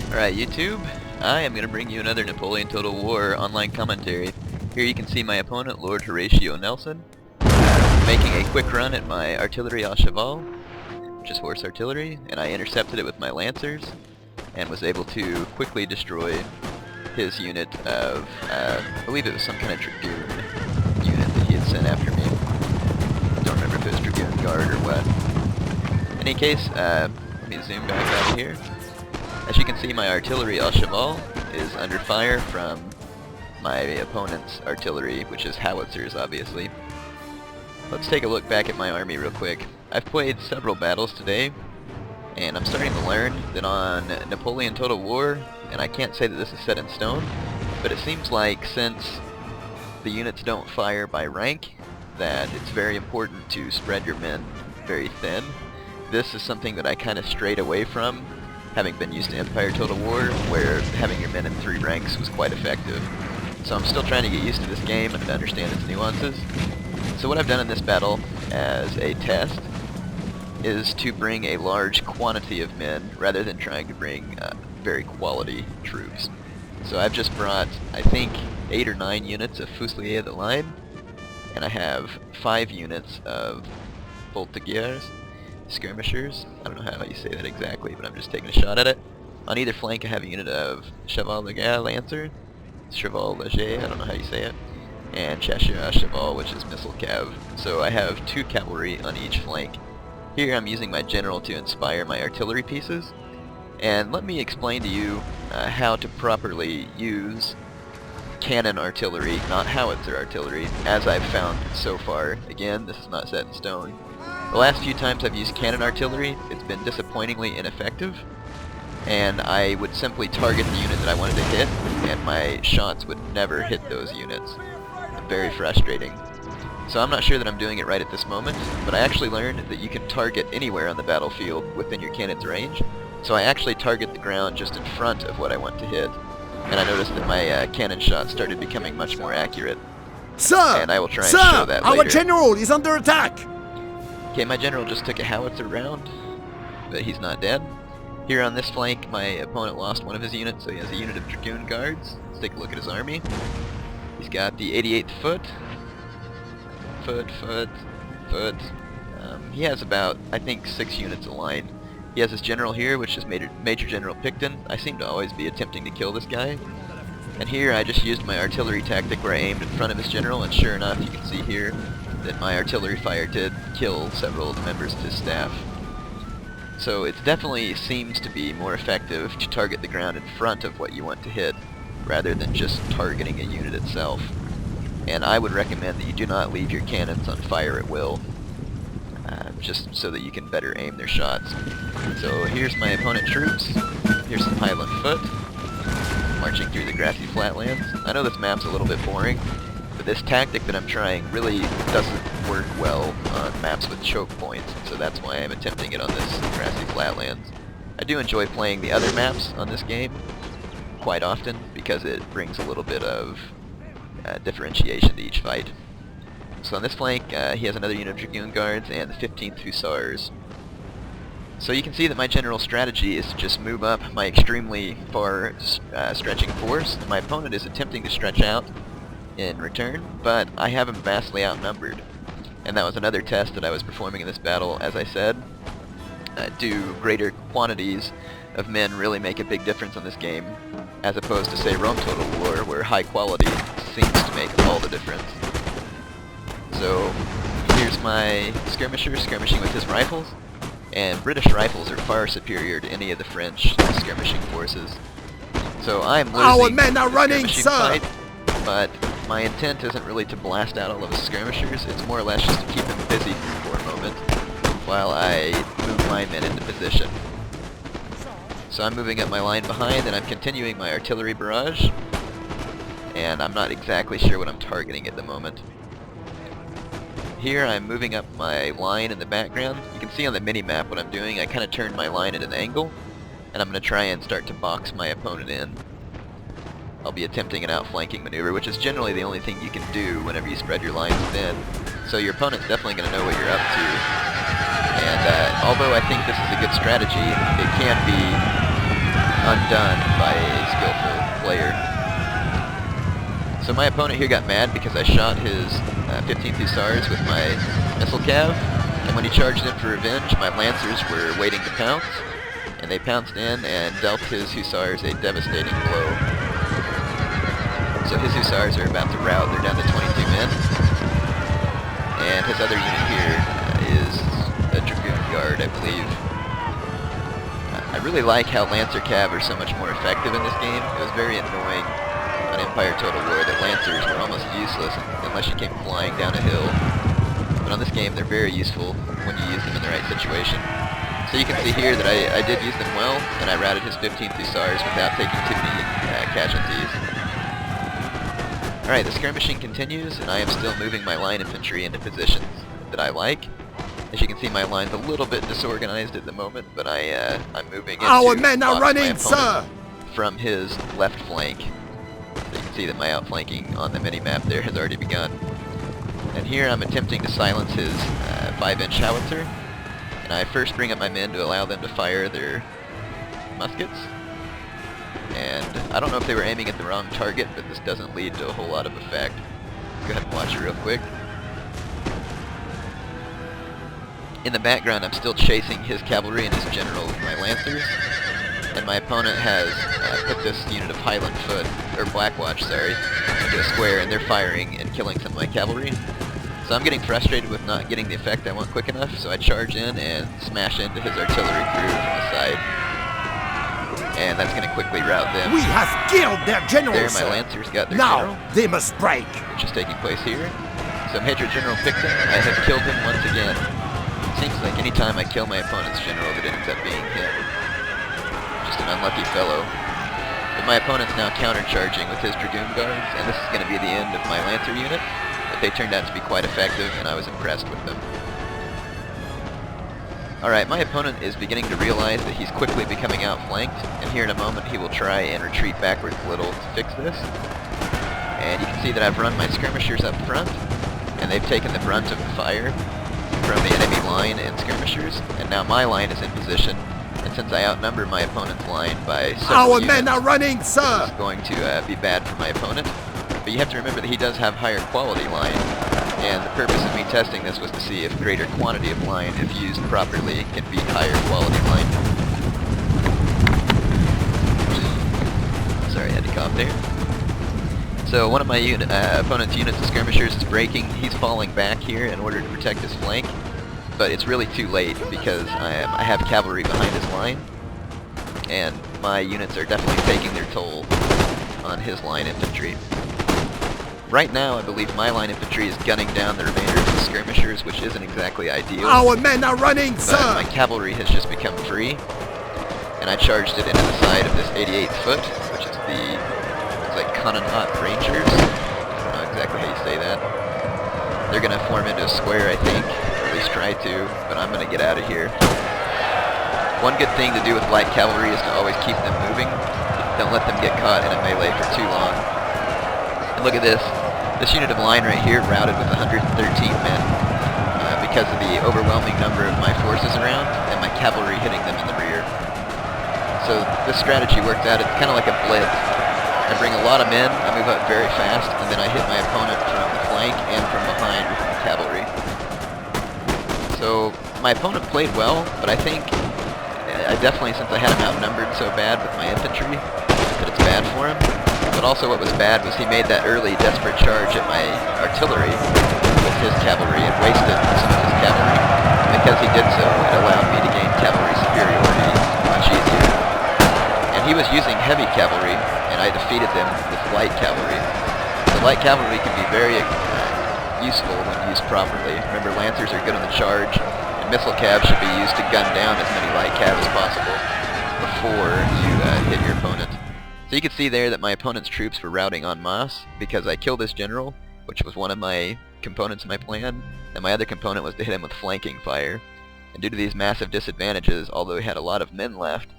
Alright YouTube, I am going to bring you another Napoleon Total War online commentary. Here you can see my opponent, Lord Horatio Nelson, making a quick run at my artillery à cheval, which is horse artillery, and I intercepted it with my lancers, and was able to quickly destroy his unit of, I believe it was some kind of dragoon unit that he had sent after me. Don't remember if it was dragoon guard or what. In any case, let me zoom back out of here. As you can see, my artillery à cheval is under fire from my opponent's artillery, which is howitzers, obviously. Let's take a look back at my army real quick. I've played several battles today, and I'm starting to learn that on Napoleon Total War, and I can't say that this is set in stone, but it seems like since the units don't fire by rank, that it's very important to spread your men very thin. This is something that I kind of strayed away from, having been used to Empire Total War, where having your men in 3 ranks was quite effective. So I'm still trying to get used to this game and to understand its nuances. So what I've done in this battle, as a test, is to bring a large quantity of men, rather than trying to bring very quality troops. So I've just brought, I think, 8 or 9 units of Fusiliers de Line, and I have 5 units of Voltigeurs, skirmishers. I don't know how you say that exactly, but I'm just taking a shot at it. On either flank I have a unit of Cheval de Guerre Lancer, Cheval Leger, I don't know how you say it, and Chasseur à Cheval, which is missile cav. So I have 2 cavalry on each flank. Here I'm using my general to inspire my artillery pieces, and let me explain to you how to properly use cannon artillery, not howitzer artillery, as I've found so far. Again, this is not set in stone. The last few times I've used cannon artillery, it's been disappointingly ineffective, and I would simply target the unit that I wanted to hit, and my shots would never hit those units. Very frustrating. So I'm not sure that I'm doing it right at this moment, but I actually learned that you can target anywhere on the battlefield within your cannon's range, so I actually target the ground just in front of what I want to hit, and I noticed that my cannon shots started becoming much more accurate. Sir! And I will try and show that later. Our general is under attack! Okay, my general just took a howitzer round, but he's not dead. Here on this flank, my opponent lost one of his units, so he has a unit of dragoon guards. Let's take a look at his army. He's got the 88th Foot. He has about, I think, 6 units aligned. He has his general here, which is Major General Picton. I seem to always be attempting to kill this guy. And here I just used my artillery tactic where I aimed in front of his general, and sure enough, you can see here that my artillery fire did kill several of the members of his staff. So it definitely seems to be more effective to target the ground in front of what you want to hit, rather than just targeting a unit itself. And I would recommend that you do not leave your cannons on fire at will, just so that you can better aim their shots. So here's my opponent troops. Here's some Highland Foot, marching through the grassy flatlands. I know this map's a little bit boring, but this tactic that I'm trying really doesn't work well on maps with choke points, so that's why I'm attempting it on this grassy flatlands. I do enjoy playing the other maps on this game quite often, because it brings a little bit of differentiation to each fight. So on this flank, he has another unit of Dragoon Guards and the 15th Hussars. So you can see that my general strategy is to just move up my extremely far stretching force. My opponent is attempting to stretch out in return, but I have him vastly outnumbered. And that was another test that I was performing in this battle. As I said, do greater quantities of men really make a big difference in this game, as opposed to, say, Rome Total War, where high quality seems to make all the difference. So here's my skirmisher skirmishing with his rifles, and British rifles are far superior to any of the French skirmishing forces. So I'm losing Our men are running, skirmishing sir! fight, but my intent isn't really to blast out all of his skirmishers. It's more or less just to keep them busy for a moment while I move my men into position. So I'm moving up my line behind, and I'm continuing my artillery barrage, and I'm not exactly sure what I'm targeting at the moment. Here I'm moving up my line in the background. You can see on the mini-map what I'm doing. I kind of turned my line at an angle, and I'm going to try and start to box my opponent in. I'll be attempting an outflanking maneuver, which is generally the only thing you can do whenever you spread your lines thin. So your opponent's definitely going to know what you're up to. And although I think this is a good strategy, it can be undone by a skillful player. So my opponent here got mad because I shot his 15th Hussars with my missile cav, and when he charged in for revenge, my Lancers were waiting to pounce, and they pounced in and dealt his Hussars a devastating blow. So his Hussars are about to rout. They're down to 22 men, and his other unit here is a Dragoon Guard, I believe. I really like how Lancer Cav are so much more effective in this game. It was very annoying on Empire Total War that Lancers were almost useless unless you came flying down a hill. But on this game, they're very useful when you use them in the right situation. So you can see here that I did use them well, and I routed his 15th Hussars without taking too many casualties. Alright, the skirmishing continues, and I am still moving my line infantry into positions that I like. As you can see, my line's a little bit disorganized at the moment, but I'm moving into Our men are my running, opponent sir! from his left flank. So you can see that my outflanking on the mini-map there has already begun. And here I'm attempting to silence his 5-inch howitzer, and I first bring up my men to allow them to fire their muskets. And I don't know if they were aiming at the wrong target, but this doesn't lead to a whole lot of effect. Go ahead and watch it real quick. In the background, I'm still chasing his cavalry and his general with my Lancers, and my opponent has put this unit of Highland Foot, or Blackwatch, sorry, into a square, and they're firing and killing some of my cavalry. So I'm getting frustrated with not getting the effect I want quick enough, so I charge in and smash into his artillery crew from the side. And that's going to quickly rout them. We have killed their general, There, sir. my Lancers got their Now, general, they must break. which is taking place here. So Major General Picton, I have killed him once again. Seems like any time I kill my opponent's general, that it ends up being him. Just an unlucky fellow. But my opponent's now countercharging with his Dragoon Guards, and this is going to be the end of my Lancer unit. But they turned out to be quite effective, and I was impressed with them. Alright, my opponent is beginning to realize that he's quickly becoming outflanked, and here in a moment he will try and retreat backwards a little to fix this. And you can see that I've run my skirmishers up front, and they've taken the brunt of the fire from the enemy line and skirmishers, and now my line is in position, and since I outnumber my opponent's line by several Our units, men are running, this sir! is going to be bad for my opponent. But you have to remember that he does have higher quality line, and the purpose of me testing this was to see if greater quantity of line, if used properly, can beat higher quality line. Sorry, I had to cough there. So one of my opponent's units of skirmishers is breaking. He's falling back here in order to protect his flank, but it's really too late because I have cavalry behind his line, and my units are definitely taking their toll on his line infantry. Right now, I believe my line infantry is gunning down the remainder of the skirmishers, which isn't exactly ideal. Our men are running, But sir! my cavalry has just become free, and I charged it into the side of this 88th Foot, which is the, it's like Connaught Rangers. I don't know exactly how you say that. They're going to form into a square, I think, or at least try to, but I'm going to get out of here. One good thing to do with light cavalry is to always keep them moving. Don't let them get caught in a melee for too long. And look at this. This unit of line right here routed with 113 men because of the overwhelming number of my forces around and my cavalry hitting them in the rear. So this strategy worked out. It's kind of like a blitz. I bring a lot of men, I move up very fast, and then I hit my opponent from the flank and from behind with my cavalry. So my opponent played well, but I think I definitely, since I had him outnumbered so bad with my infantry, that it's bad for him. But also what was bad was he made that early desperate charge at my artillery with his cavalry and wasted some of his cavalry. And because he did so, it allowed me to gain cavalry superiority much easier. And he was using heavy cavalry, and I defeated them with light cavalry. So light cavalry can be very useful when used properly. Remember, Lancers are good on the charge, and missile cav should be used to gun down as many light cav as possible before you hit your opponent. So you can see there that my opponent's troops were routing en masse because I killed this general, which was one of my components in my plan, and my other component was to hit him with flanking fire. And due to these massive disadvantages, although he had a lot of men left,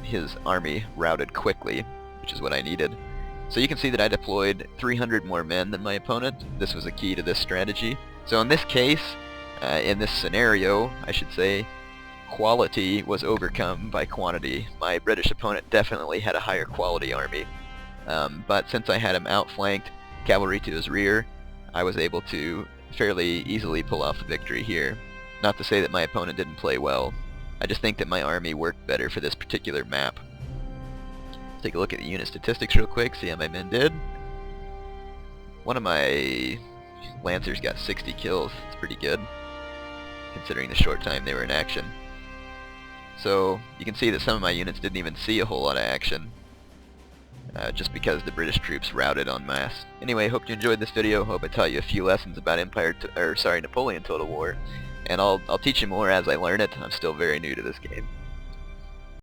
his army routed quickly, which is what I needed. So you can see that I deployed 300 more men than my opponent. This was a key to this strategy. So in this case, in this scenario, I should say, quality was overcome by quantity. My British opponent definitely had a higher quality army. But since I had him outflanked, cavalry to his rear, I was able to fairly easily pull off the victory here. Not to say that my opponent didn't play well. I just think that my army worked better for this particular map. Let's take a look at the unit statistics real quick, see how my men did. One of my Lancers got 60 kills. It's pretty good, considering the short time they were in action. So you can see that some of my units didn't even see a whole lot of action, just because the British troops routed en masse. Anyway, hope you enjoyed this video. Hope I taught you a few lessons about Napoleon Total War, and I'll teach you more as I learn it. I'm still very new to this game.